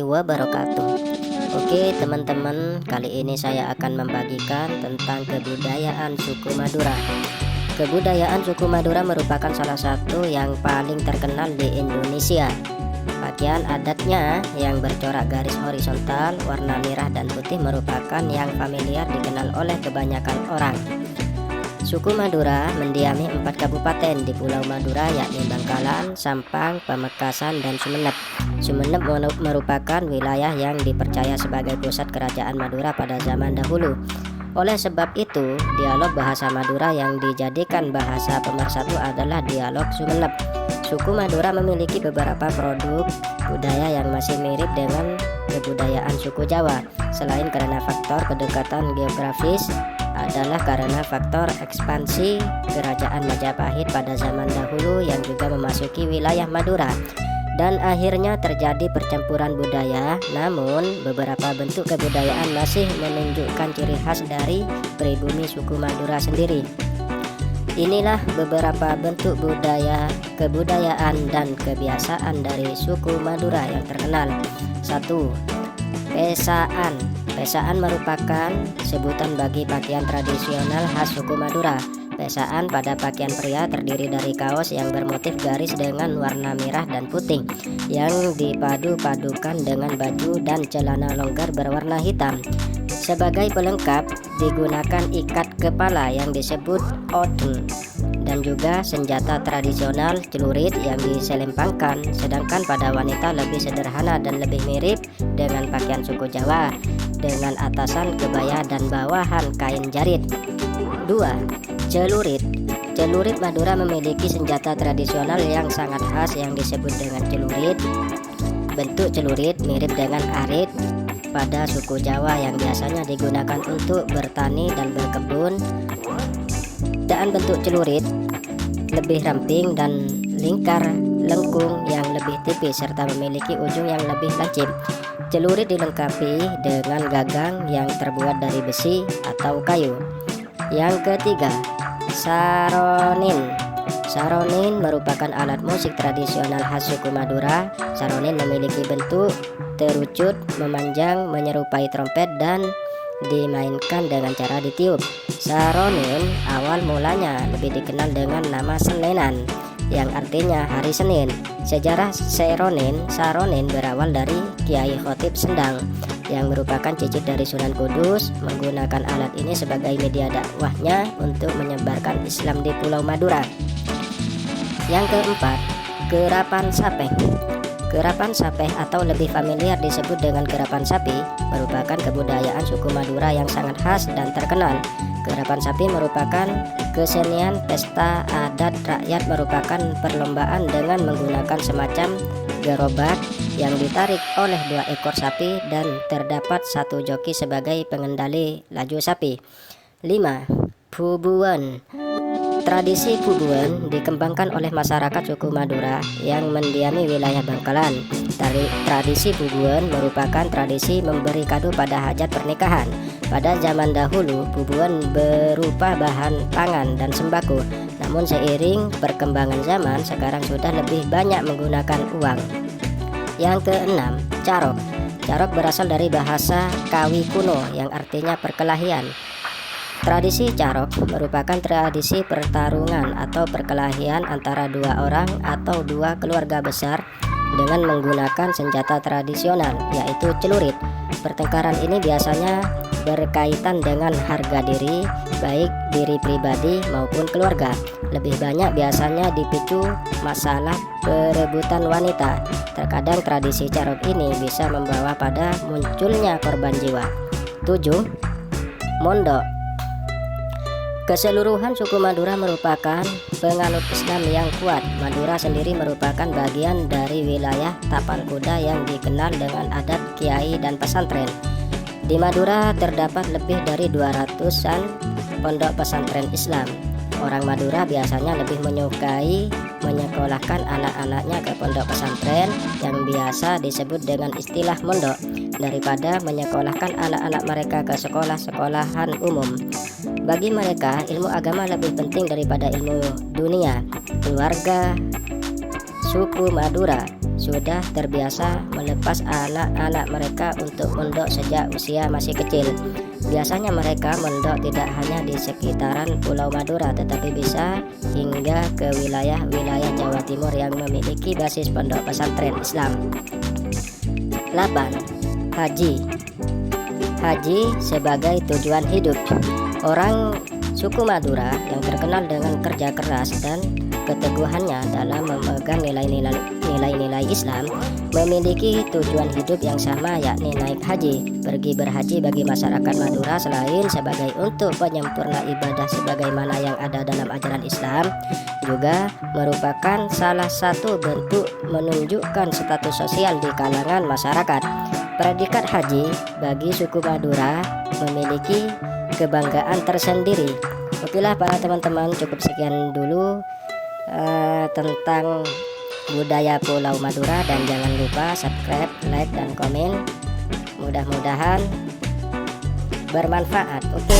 wabarakatuh. Oke teman-teman, kali ini saya akan membagikan tentang kebudayaan suku Madura. Kebudayaan suku Madura merupakan salah satu yang paling terkenal di Indonesia. Pakaian adatnya yang bercorak garis horizontal warna merah dan putih merupakan yang familiar dikenal oleh kebanyakan orang. Suku Madura mendiami 4 kabupaten di Pulau Madura, yakni Bangkalan, Sampang, Pamekasan, dan Sumeneb. Sumeneb merupakan wilayah yang dipercaya sebagai pusat kerajaan Madura pada zaman dahulu. Oleh sebab itu, dialog bahasa Madura yang dijadikan bahasa pemersatu adalah dialog Sumeneb. Suku Madura memiliki beberapa produk budaya yang masih mirip dengan kebudayaan suku Jawa. Selain karena faktor kedekatan geografis, adalah karena faktor ekspansi kerajaan Majapahit pada zaman dahulu yang juga memasuki wilayah Madura, dan akhirnya terjadi percampuran budaya. Namun beberapa bentuk kebudayaan masih menunjukkan ciri khas dari pribumi suku Madura sendiri. Inilah beberapa bentuk kebudayaan dan kebiasaan dari suku Madura yang terkenal. 1. Pesaan. Pesaan merupakan sebutan bagi pakaian tradisional khas suku Madura. Pesaan pada pakaian pria terdiri dari kaos yang bermotif garis dengan warna merah dan putih yang dipadu-padukan dengan baju dan celana longgar berwarna hitam. Sebagai pelengkap digunakan ikat kepala yang disebut oden, dan juga senjata tradisional celurit yang diselempangkan. Sedangkan pada wanita lebih sederhana dan lebih mirip dengan pakaian suku Jawa dengan atasan kebaya dan bawahan kain jarit. 2. Celurit. Celurit Madura memiliki senjata tradisional yang sangat khas yang disebut dengan celurit. Bentuk celurit mirip dengan arit pada suku Jawa yang biasanya digunakan untuk bertani dan berkebun. Dan bentuk celurit lebih ramping dan lingkar lengkung yang lebih tipis serta memiliki ujung yang lebih lancip. Celurit dilengkapi dengan gagang yang terbuat dari besi atau kayu. Yang ketiga, saronin. Saronin merupakan alat musik tradisional khas suku Madura. Saronin memiliki bentuk terucut, memanjang, menyerupai trompet dan dimainkan dengan cara ditiup. Saronin awal mulanya lebih dikenal dengan nama Senenan, yang artinya hari Senin. Sejarah Saronin berawal dari Kiai Khotib Sendang yang merupakan cicit dari Sunan Kudus, menggunakan alat ini sebagai media dakwahnya untuk menyebarkan Islam di Pulau Madura. Yang keempat, gerapan sapeh. Gerapan sapeh atau lebih familiar disebut dengan gerapan sapi merupakan kebudayaan suku Madura yang sangat khas dan terkenal. Gerapan sapi merupakan kesenian pesta adat rakyat, merupakan perlombaan dengan menggunakan semacam gerobak yang ditarik oleh 2 ekor sapi dan terdapat 1 joki sebagai pengendali laju sapi. 5. Pubuan. Tradisi pubuan dikembangkan oleh masyarakat suku Madura yang mendiami wilayah Bangkalan. Tradisi pubuan merupakan tradisi memberi kado pada hajat pernikahan. Pada zaman dahulu, pubuan berupa bahan pangan dan sembako. Namun seiring perkembangan zaman, sekarang sudah lebih banyak menggunakan uang. Yang keenam, carok. Carok berasal dari bahasa Kawi kuno yang artinya perkelahian. Tradisi carok merupakan tradisi pertarungan atau perkelahian antara 2 orang atau 2 keluarga besar dengan menggunakan senjata tradisional, yaitu celurit. Pertengkaran ini biasanya berkaitan dengan harga diri, baik diri pribadi maupun keluarga. Lebih banyak biasanya dipicu masalah perebutan wanita. Terkadang tradisi carok ini bisa membawa pada munculnya korban jiwa. 7. Mondok. Keseluruhan suku Madura merupakan penganut Islam yang kuat. Madura sendiri merupakan bagian dari wilayah Tapal Kuda yang dikenal dengan adat kiai dan pesantren. Di Madura terdapat lebih dari 200-an pondok pesantren Islam. Orang Madura biasanya lebih menyukai menyekolahkan anak-anaknya ke pondok pesantren yang biasa disebut dengan istilah mondok daripada menyekolahkan anak-anak mereka ke sekolah-sekolahan umum. Bagi mereka, ilmu agama lebih penting daripada ilmu dunia. Keluarga suku Madura sudah terbiasa melepas anak-anak mereka untuk mondok sejak usia masih kecil. Biasanya mereka mondok tidak hanya di sekitaran Pulau Madura, tetapi bisa hingga ke wilayah-wilayah Jawa Timur yang memiliki basis pondok pesantren Islam. 8. Haji sebagai tujuan hidup. Orang suku Madura yang terkenal dengan kerja keras dan keteguhannya dalam memegang nilai-nilai Islam memiliki tujuan hidup yang sama, yakni naik haji. Pergi berhaji bagi masyarakat Madura selain sebagai untuk penyempurna ibadah sebagaimana yang ada dalam ajaran Islam, juga merupakan salah satu bentuk menunjukkan status sosial di kalangan masyarakat. Predikat haji bagi suku Madura memiliki kebanggaan tersendiri. Okelah para teman-teman, cukup sekian dulu tentang budaya Pulau Madura, dan jangan lupa subscribe, like, dan komen. Mudah-mudahan bermanfaat. Oke.